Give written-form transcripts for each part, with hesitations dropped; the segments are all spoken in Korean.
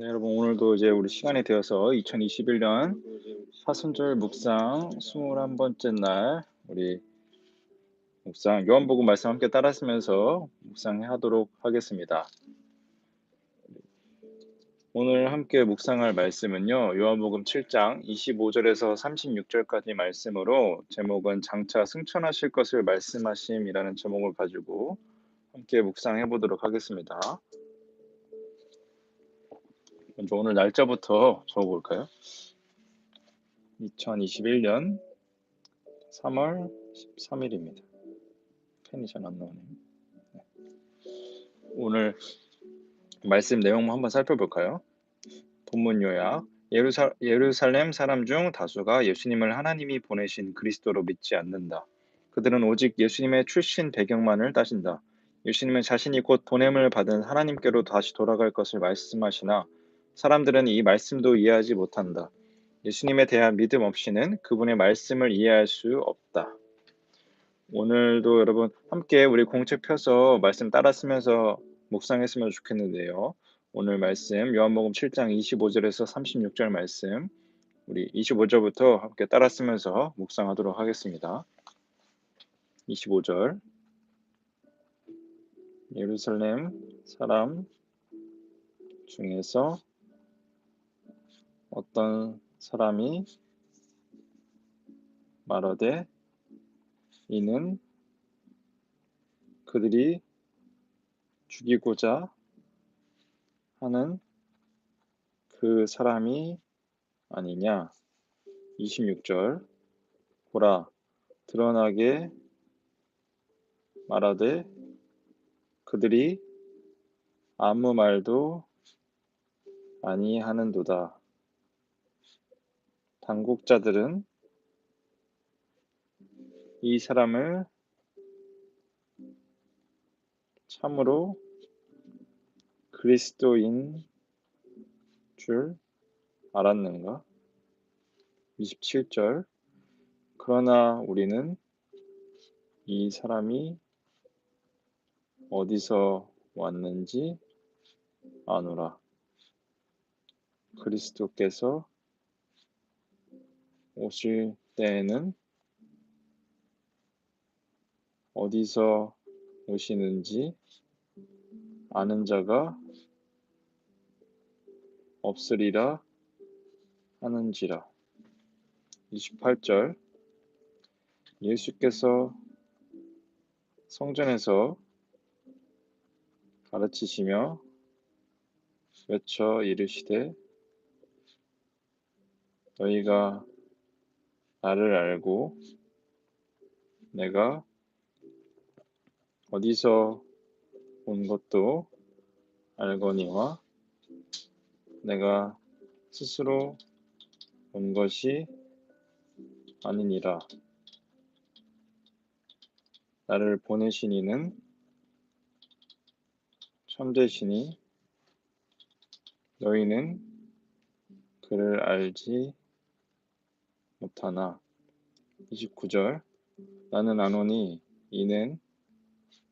네, 여러분 오늘도 이제 우리 시간이 되어서 2021년 사순절 묵상 21번째 날 우리 묵상 요한복음 말씀 함께 따라하면서 묵상하도록 하겠습니다. 오늘 함께 묵상할 말씀은요. 요한복음 7장 25절에서 36절까지 말씀으로 제목은 장차 승천하실 것을 말씀하심이라는 제목을 가지고 함께 묵상해 보도록 하겠습니다. 먼저 오늘 날짜부터 적어볼까요? 2021년 3월 13일입니다. 펜이 잘 안 나오네요. 네. 오늘 말씀 내용 한번 살펴볼까요? 본문 요약. 예루살렘 사람 중 다수가 예수님을 하나님이 보내신 그리스도로 믿지 않는다. 그들은 오직 예수님의 출신 배경만을 따진다. 예수님은 자신이 곧 보냄을 받은 하나님께로 다시 돌아갈 것을 말씀하시나 사람들은 이 말씀도 이해하지 못한다. 예수님에 대한 믿음 없이는 그분의 말씀을 이해할 수 없다. 오늘도 여러분 함께 우리 공책 펴서 말씀 따라 쓰면서 묵상했으면 좋겠는데요. 오늘 말씀 요한복음 7장 25절에서 36절 말씀 우리 25절부터 함께 따라 쓰면서 묵상하도록 하겠습니다. 25절 예루살렘 사람 중에서 어떤 사람이 말하되 이는 그들이 죽이고자 하는 그 사람이 아니냐. 26절 보라 드러나게 말하되 그들이 아무 말도 아니하는도다. 당국자들은 이 사람을 참으로 그리스도인 줄 알았는가? 27절 그러나 우리는 이 사람이 어디서 왔는지 아노라. 그리스도께서 오실 때에는 어디서 오시는지 아는 자가 없으리라 하는지라. 28절 예수께서 성전에서 가르치시며 외쳐 이르시되 너희가 나를 알고 내가 어디서 온 것도 알거니와 내가 스스로 온 것이 아니니라. 나를 보내신 이는 참되시니 너희는 그를 알지 못하나. 29절 나는 아노니 이는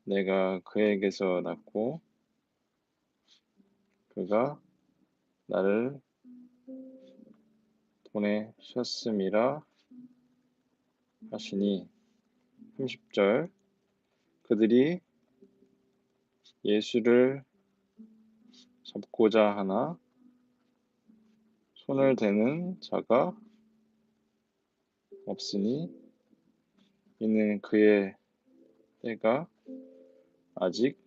내가 그에게서 났고 그가 나를 보내셨음이라 하시니. 30절 그들이 예수를 잡고자 하나 손을 대는 자가 없으니 이는 그의 때가 아직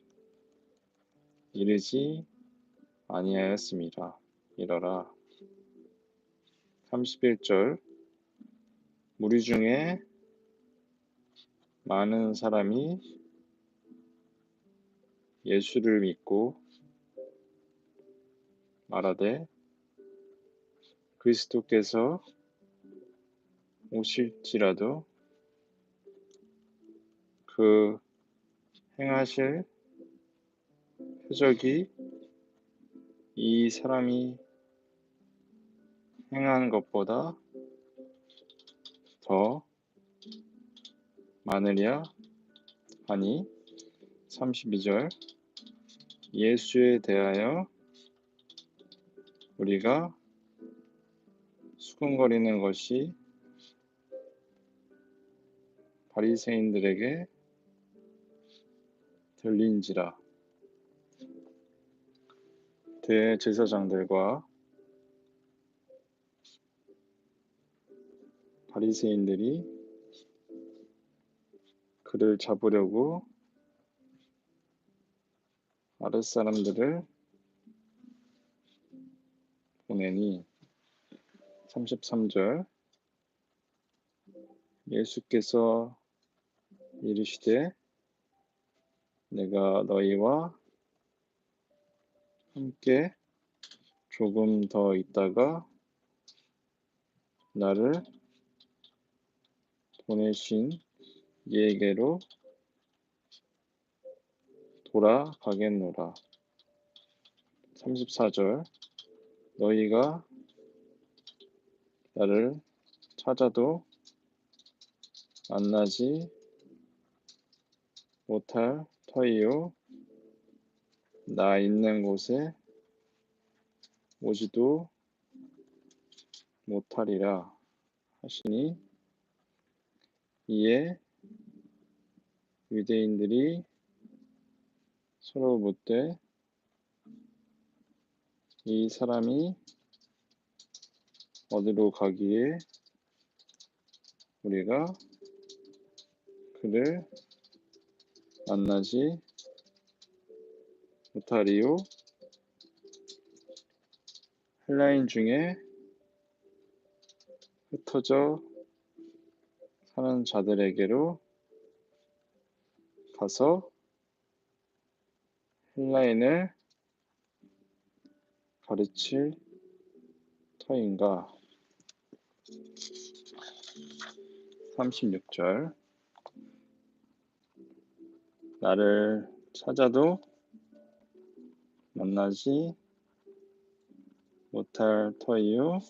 이르지 아니하였습니다. 이러라. 31절 무리 중에 많은 사람이 예수를 믿고 말하되 그리스도께서 오실지라도 그 행하실 표적이 이 사람이 행한 것보다 더 많으랴 하니. 32절 예수에 대하여 우리가 수군거리는 것이 바리새인들에게 들린지라. 대제사장들과 바리새인들이 그를 잡으려고 아랫사람들을 보내니 33절 예수께서 이르시되 내가 너희와 함께 조금 더 있다가 나를 보내신 이에게로 돌아가겠노라. 34절 너희가 나를 찾아도 만나지 못할 터이요 나 있는 곳에 오지도 못하리라 하시니 이에 유대인들이 서로 묻되 이 사람이 어디로 가기에 우리가 그를 만나지 못하리요. 헬라인 중에 흩어져 사는 자들에게로 가서 헬라인을 가르칠 터인가. 36절 나를 찾아도 만나지 못할 터이요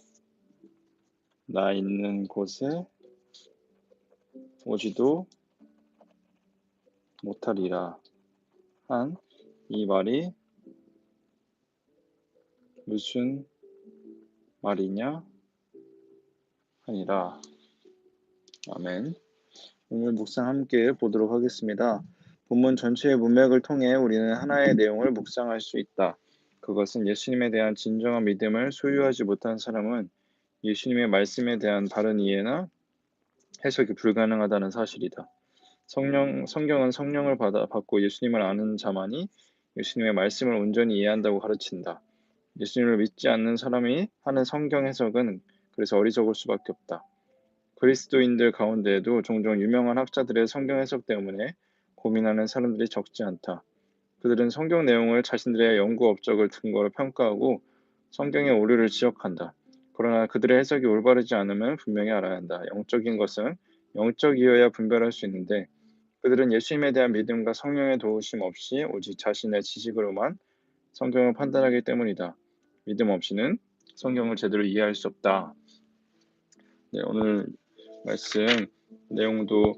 나 있는 곳에 오지도 못하리라 한 이 말이 무슨 말이냐 하니라. 아멘. 오늘 묵상 함께 보도록 하겠습니다. 본문 전체의 문맥을 통해 우리는 하나의 내용을 묵상할 수 있다. 그것은 예수님에 대한 진정한 믿음을 소유하지 못한 사람은 예수님의 말씀에 대한 바른 이해나 해석이 불가능하다는 사실이다. 성경은 성령을 받고 예수님을 아는 자만이 예수님의 말씀을 온전히 이해한다고 가르친다. 예수님을 믿지 않는 사람이 하는 성경 해석은 그래서 어리석을 수밖에 없다. 그리스도인들 가운데에도 종종 유명한 학자들의 성경 해석 때문에 고민하는 사람들이 적지 않다. 그들은 성경 내용을 자신들의 연구 업적을 근거로 평가하고 성경의 오류를 지적한다. 그러나 그들의 해석이 올바르지 않음을 분명히 알아야 한다. 영적인 것은 영적이어야 분별할 수 있는데 그들은 예수님에 대한 믿음과 성령의 도우심 없이 오직 자신의 지식으로만 성경을 판단하기 때문이다. 믿음 없이는 성경을 제대로 이해할 수 없다. 네, 오늘 말씀 내용도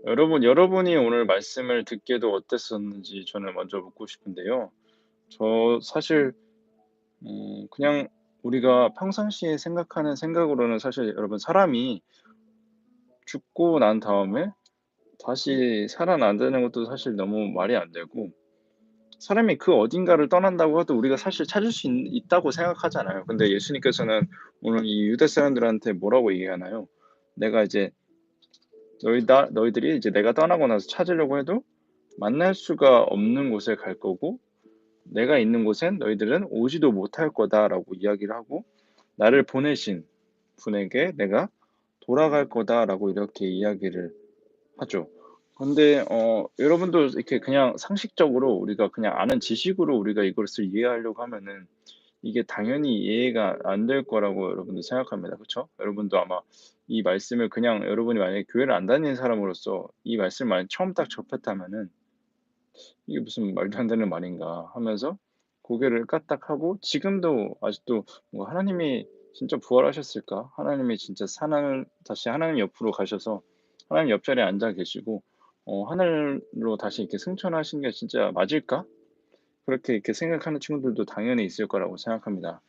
여러분이 오늘 말씀을 듣기에도 어땠었는지 저는 먼저 묻고 싶은데요. 저 사실 그냥 우리가 평상시에 생각하는 생각으로는 사실 여러분 사람이 죽고 난 다음에 다시 살아난다는 것도 사실 너무 말이 안 되고 사람이 그 어딘가를 떠난다고 해도 우리가 사실 찾을 수 있다고 생각하잖아요. 근데 예수님께서는 오늘 이 유대 사람들한테 뭐라고 얘기하나요? 내가 이제 너희들이 이제 내가 떠나고 나서 찾으려고 해도 만날 수가 없는 곳에 갈 거고 내가 있는 곳엔 너희들은 오지도 못할 거다라고 이야기를 하고 나를 보내신 분에게 내가 돌아갈 거다라고 이렇게 이야기를 하죠. 근데 여러분도 이렇게 그냥 상식적으로 우리가 그냥 아는 지식으로 우리가 이것을 이해하려고 하면은 이게 당연히 이해가 안 될 거라고 여러분도 생각합니다. 그쵸? 여러분도 아마 이 말씀을 그냥 여러분이 만약에 교회를 안 다니는 사람으로서 이 말씀을 만약 처음 딱 접했다면은 '이게 무슨 말도 안 되는 말인가.' 하면서 고개를 까딱하고 지금도 아직도 뭐 '하나님이 진짜 부활하셨을까? 하나님이 진짜 산을 다시 하나님 옆으로 가셔서 하나님 옆자리에 앉아 계시고 하늘로 다시 이렇게 승천하신 게 진짜 맞을까?' 그렇게 이렇게 생각하는 친구들도 당연히 있을 거라고 생각합니다.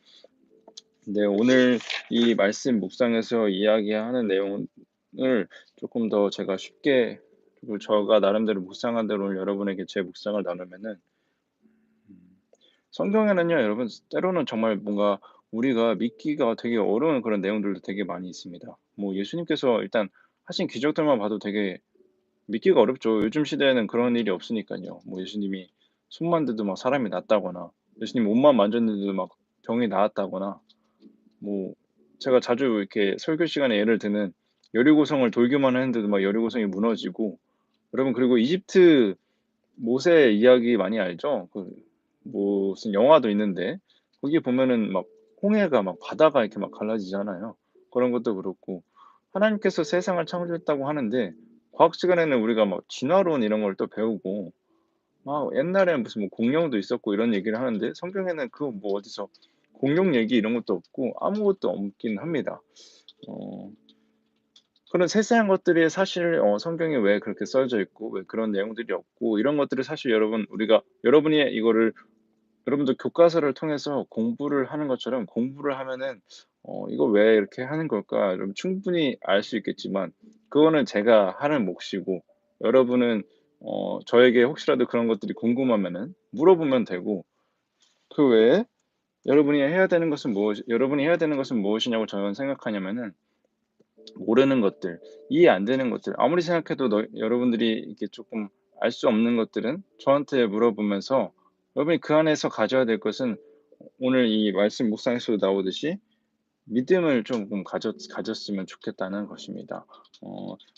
네, 오늘 이 말씀 묵상에서 이야기하는 내용을 조금 더 제가 쉽게, 그리고 제가 나름대로 묵상한 대로 여러분에게 제 묵상을 나누면은, 음 성경에는요 여러분, 때로는 정말 뭔가 우리가 믿기가 되게 어려운 그런 내용들도 되게 많이 있습니다. 뭐 예수님께서 일단 하신 기적들만 봐도 되게 믿기가 어렵죠. 요즘 시대에는 그런 일이 없으니깐요. 뭐 예수님이 손만 대도 막 사람이 낫다거나, 예수님 옷만 만졌는데도 막 병이 나았다거나, 뭐 제가 자주 이렇게 설교 시간에 예를 드는 여리고성을 돌기만 했는데도 막 여리고성이 무너지고, 여러분 그리고 이집트 모세 이야기 많이 알죠? 그 무슨 영화도 있는데 거기 보면은 막 홍해가 막 바다가 이렇게 막 갈라지잖아요. 그런 것도 그렇고, 하나님께서 세상을 창조했다고 하는데 과학 시간에는 우리가 막 진화론 이런 걸 또 배우고, 막 옛날에는 무슨 뭐 공룡도 있었고 이런 얘기를 하는데 성경에는 그 뭐 어디서 공룡 얘기 이런 것도 없고 아무것도 없긴 합니다. 어 그런 세세한 것들이 사실 성경에 왜 그렇게 써져 있고 왜 그런 내용들이 없고 이런 것들을 사실 여러분, 우리가 여러분이 이거를 여러분들 교과서를 통해서 공부를 하는 것처럼 공부를 하면은 '이거 왜 이렇게 하는 걸까?' 여러분 충분히 알 수 있겠지만, 그거는 제가 하는 몫이고, 여러분은 저에게 혹시라도 그런 것들이 궁금하면은 물어보면 되고, 그 외에 여러분이 해야 되는 것은 무엇이냐고 저는 생각하냐면은, 모르는 것들, 이해 안 되는 것들, 아무리 생각해도 여러분들이 이렇게 쪼끔 알 수 없는 것들은 저한테 물어보면서, 여러분이 그 안에서 가져야 될 것은 오늘 이 말씀 묵상에서도 나오듯이 믿음을 쪼금 가졌으면 좋겠다는 것입니다.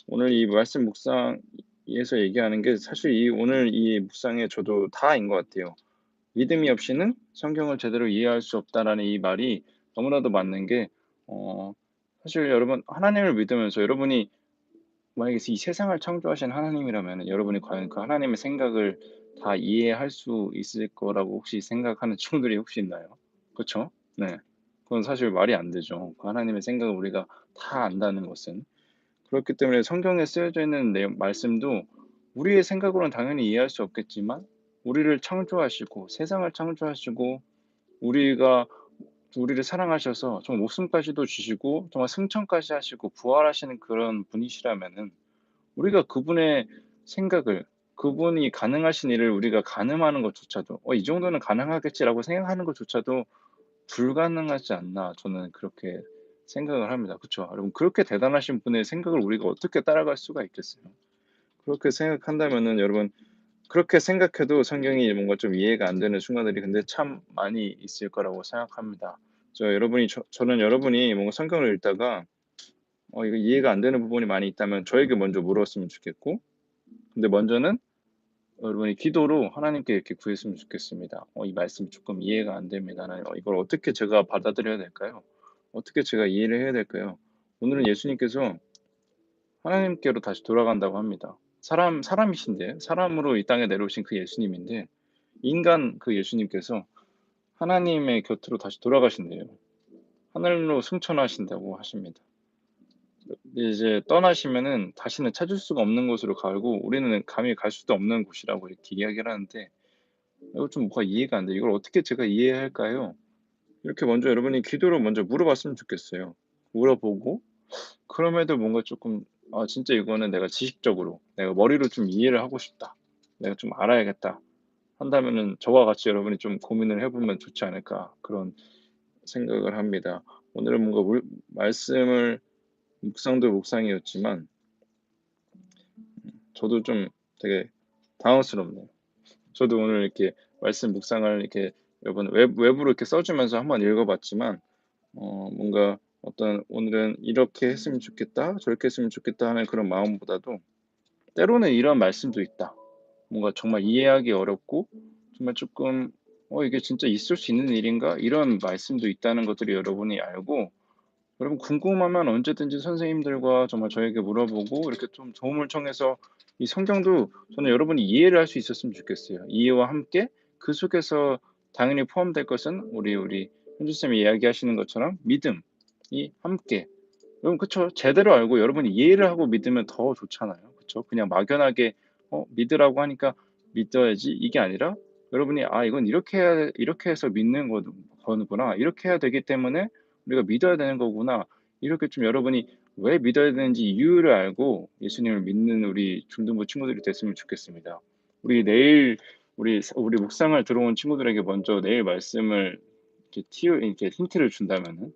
오늘 이 말씀 묵상에서 얘기하는 게 사실 이 오늘 이 묵상의 저도 다인 것 같아요. "믿음이 없이는 성경을 제대로 이해할 수 없다."라는 이 말이 너무나도 맞는 게, 어 사실 여러분 하나님을 믿으면서 여러분이 만약에 이 세상을 창조하신 하나님이라면은 여러분이 과연 그 하나님의 생각을 다 이해할 수 있을 거라고 혹시 생각하는 친구들이 혹시 있나요? 그쵸? 네. 그건 사실 말이 안 되죠. 그 하나님의 생각을 우리가 다 안다는 것은. 그렇기 때문에 성경에 쓰여져 있는 내용 말씀도 우리의 생각으로는 당연히 이해할 수 없겠지만, 우리를 창조하시고 세상을 창조하시고 우리가 우리를 사랑하셔서 정말 목숨까지도 주시고 정말 승천까지 하시고 부활하시는 그런 분이시라면은, 우리가 그분의 생각을, 그분이 가능하신 일을 우리가 가늠하는 것조차도 '이 정도는 가능하겠지.'라고 생각하는 것조차도 불가능하지 않나, 저는 그렇게 생각을 합니다. 그쵸? 여러분 그렇게 대단하신 분의 생각을 우리가 어떻게 따라갈 수가 있겠어요? 그렇게 생각한다면은 여러분, 그렇게 생각해도 성경이 뭔가 좀 이해가 안 되는 순간들이 근데 참 많이 있을 거라고 생각합니다. 저는 여러분이 뭔가 성경을 읽다가 이거 이해가 안 되는 부분이 많이 있다면 저에게 먼저 물었으면 좋겠고, 근데 먼저는 여러분이 기도로 하나님께 이렇게 구했으면 좋겠습니다. "이 말씀이 쪼끔 이해가 안 됩니다. 하나님, 이걸 어떻게 제가 받아들여야 될까요? 어떻게 제가 이해를 해야 될까요?" 오늘은 예수님께서 하나님께로 다시 돌아간다고 합니다. 사람이신데, 사람으로 이 땅에 내려오신 그 예수님인데, 인간 그 예수님께서 하나님의 곁으로 다시 돌아가신대요. 하늘로 승천하신다고 하십니다. 이제 떠나시면은 다시는 찾을 수가 없는 곳으로 가고, 우리는 감히 갈 수도 없는 곳이라고 이렇게 이야기를 하는데, 이거 좀 뭐가 이해가 안 돼요. 이걸 어떻게 제가 이해해야 할까요? 이렇게 먼저 여러분이 기도로 먼저 물어봤으면 좋겠어요. 물어보고, 그럼에도 뭔가 쪼끔 '아 진짜 이거는 내가 지식적으로 내가 머리로 좀 이해를 하고 싶다. 내가 좀 알아야겠다.' 한다면은 저와 같이 여러분이 좀 고민을 해 보면 좋지 않을까, 그런 생각을 합니다. 오늘은 뭔가 말씀을 묵상도 묵상이었지만 저도 좀 되게 당황스럽네요. 저도 오늘 이렇게 말씀 묵상을 이렇게 여러분 외부로 이렇게 써 주면서 한번 읽어 봤지만, 뭔가 어떤 '오늘은 이렇게 했으면 좋겠다. 저렇게 했으면 좋겠다.' 하는 그런 마음보다도, 때로는 이런 말씀도 있다. 뭔가 정말 이해하기 어렵고 정말 쪼끔 '이게 진짜 있을 수 있는 일인가?' 이런 말씀도 있다는 것들을 여러분이 알고, 여러분 궁금하면 언제든지 선생님들과 정말 저에게 물어보고 이렇게 좀 도움을 청해서, 이 성경도 저는 여러분이 이해를 할 수 있었으면 좋겠어요. 이해와 함께 그 속에서 당연히 포함될 것은 우리 현주 쌤이 이야기하시는 것처럼 믿음이 함께, 여러분 그쵸. 제대로 알고 여러분이 이해를 하고 믿으면 더 좋잖아요. 그쵸? 그냥 막연하게 믿으라고 하니까 믿어야지 이게 아니라, 여러분이 '아 이건 이렇게 해서 믿는 거구나. 이렇게 해야 되기 때문에 우리가 믿어야 되는 거구나.' 이렇게 좀 여러분이 왜 믿어야 되는지 이유를 알고 예수님을 믿는 우리 중등부 친구들이 됐으면 좋겠습니다. 우리 내일 우리 묵상을 들어온 친구들에게 먼저 내일 말씀을 이렇게 힌트를 준다면은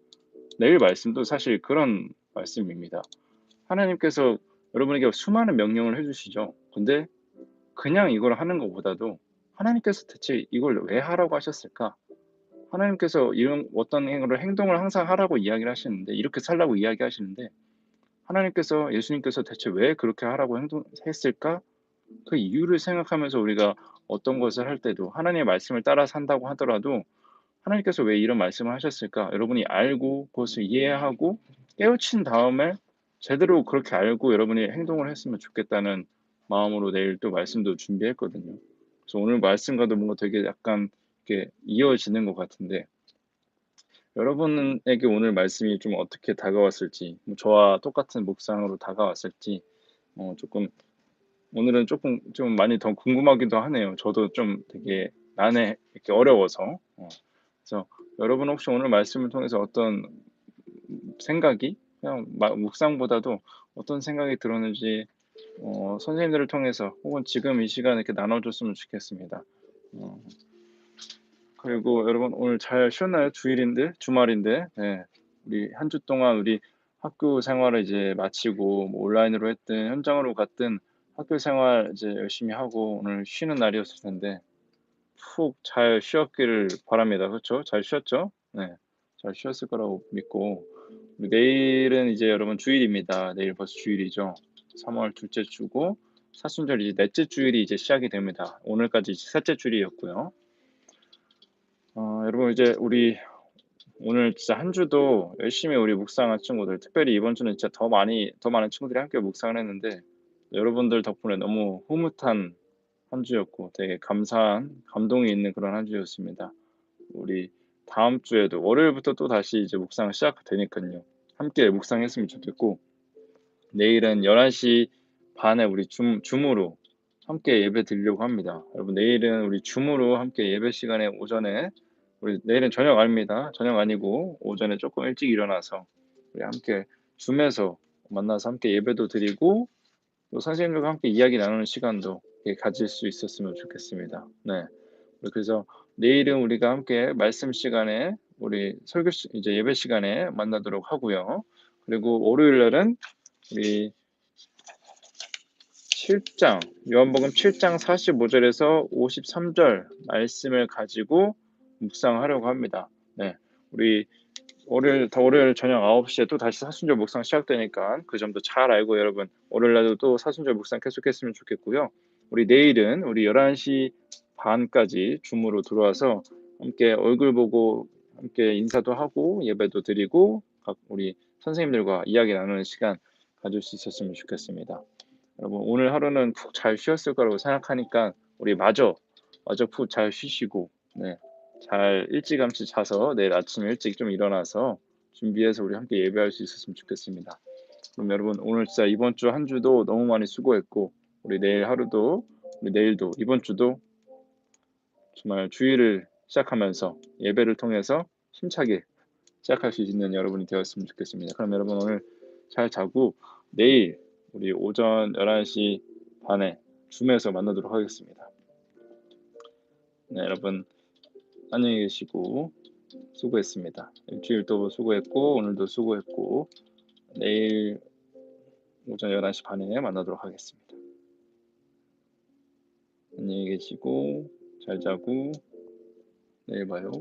내일 말씀도 사실 그런 말씀입니다. 하나님께서 여러분에게 수많은 명령을 해 주시죠. 근데 그냥 이걸 하는 것보다도 '하나님께서 대체 이걸 왜 하라고 하셨을까?' 하나님께서 이런 어떤 행동을 항상 하라고 이야기를 하시는데 이렇게 살라고 이야기하시는데 하나님께서 예수님께서 대체 왜 그렇게 하라고 했을까? 그 이유를 생각하면서 우리가 어떤 것을 할 때도 하나님의 말씀을 따라 산다고 하더라도 '하나님께서 왜 이런 말씀을 하셨을까?' 여러분이 알고 그것을 이해하고 깨우친 다음에 제대로 그렇게 알고 여러분이 행동을 했으면 좋겠다는 마음으로 내일 또 말씀도 준비했거든요. 그래서 오늘 말씀과도 뭔가 되게 약간 이렇게 이어지는 것 같은데 여러분에게 오늘 말씀이 좀 어떻게 다가왔을지 저와 똑같은 묵상으로 다가왔을지 쪼끔 오늘은 쪼끔 좀 많이 더 궁금하기도 하네요. 저도 좀 되게 이렇게 어려워서. 그래서 여러분 혹시 오늘 말씀을 통해서 어떤 생각이 그냥 묵상보다도 어떤 생각이 들었는지 선생님들을 통해서 혹은 지금 이 시간에 이렇게 나눠 줬으면 좋겠습니다. 어 그리고 여러분 오늘 잘 쉬었나요? 주말인데. 네. 우리 한 주 동안 우리 학교 생활을 이제 마치고 뭐 온라인으로 했든 현장으로 갔든 학교 생활 이제 열심히 하고 오늘 쉬는 날이었을 텐데 푹 잘 쉬었기를 바랍니다. 그쵸? 잘 쉬었죠? 네. 잘 쉬었을 거라고 믿고 내일은 이제 여러분 주일입니다. 내일 벌써 주일이죠. 3월 둘째 주고 사순절 이제 넷째 주일이 이제 시작이 됩니다. 오늘까지 이제 셋째 주일이었고요. 여러분 이제 우리 오늘 진짜 한 주도 열심히 우리 묵상한 친구들 특별히 이번 주는 진짜 더 많은 친구들이 함께 묵상을 했는데 여러분들 덕분에 너무 흐뭇한 한 주였고 되게 감사한 감동이 있는 그런 한 주였습니다. 우리 다음 주에도 월요일부터 또다시 이제 묵상을 시작되니깐요. 함께 묵상했으면 좋겠고 내일은 11시 반에 우리 줌으로 함께 예배 드리려고 합니다. 여러분 내일은 우리 줌으로 함께 예배 시간에 오전에 우리 내일은 저녁 아닙니다. 저녁 아니고 오전에 쪼끔 일찍 일어나서 우리 함께 줌에서 만나서 함께 예배도 드리고 또 선생님들과 함께 이야기 나누는 시간도 가질 수 있었으면 좋겠습니다. 네. 그래서 내일은 우리가 함께 말씀 시간에 우리 이제 예배 시간에 만나도록 하고요. 그리고 월요일 날은 우리 요한복음 7장 45 절에서 53절 말씀을 가지고 묵상하려고 합니다. 네. 우리 월요일 저녁 9 시에 또다시 사순절 묵상 시작되니까 그 점도 잘 알고 여러분 월요일 날도 또 사순절 묵상 계속했으면 좋겠고요. 우리 내일은 우리 11시 반까지 줌으로 들어와서 함께 얼굴 보고 함께 인사도 하고 예배도 드리고 각 우리 선생님들과 이야기 나누는 시간 가질 수 있었으면 좋겠습니다. 여러분 오늘 하루는 푹 잘 쉬었을 거라고 생각하니까 우리 마저 푹 잘 쉬시고 네. 잘 일찌감치 자서 내일 아침 일찍 좀 일어나서 준비해서 우리 함께 예배할 수 있었으면 좋겠습니다. 그럼 여러분 오늘 진짜 이번 주 한 주도 너무 많이 수고했고 우리 내일도 이번 주도 정말 주일을 시작하면서 예배를 통해서 힘차게 시작할 수 있는 여러분이 되었으면 좋겠습니다. 그럼 여러분 오늘 잘 자고 내일 우리 오전 11시 반에 줌에서 만나도록 하겠습니다. 네, 여러분 안녕히 계시고 수고했습니다. 일주일도 수고했고 오늘도 수고했고 내일 오전 11시 반에 만나도록 하겠습니다. 안녕히 계시고 잘 자고 내일 봐요.